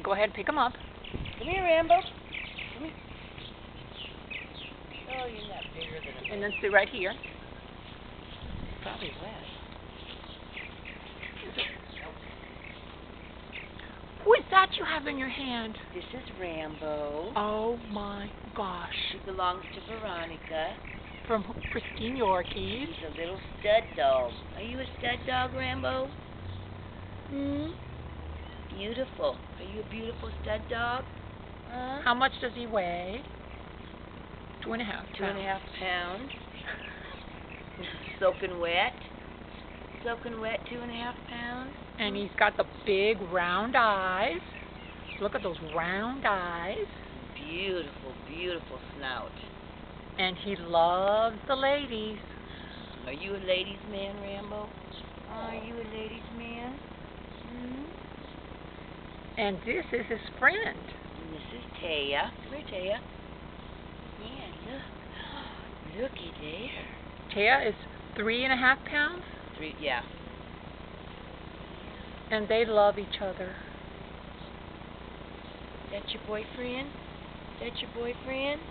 go ahead and pick him up. Come here, Rambo. Come here. Oh, you're not bigger than a And then sit right here. probably wet. Who is that you have in your hand? This is Rambo. Oh my gosh. He belongs to Veronica. From Pristine Yorkies. He's a little stud dog. Are you a stud dog, Rambo? Beautiful. Are you a beautiful stud dog? How much does he weigh? 2.5 pounds. 2.5 pounds. Soaking wet. Soaking wet, 2.5 pounds. And he's got the big round eyes. Look at those round eyes. Beautiful, beautiful snout. And he loves the ladies. Are you a ladies' man, Rambo? Are you a ladies' man? And this is his friend. And this is Taya. Come here, Taya. Yeah, look. Looky there. Taya is 3.5 pounds. Yeah. And they love each other. That your boyfriend? That your boyfriend?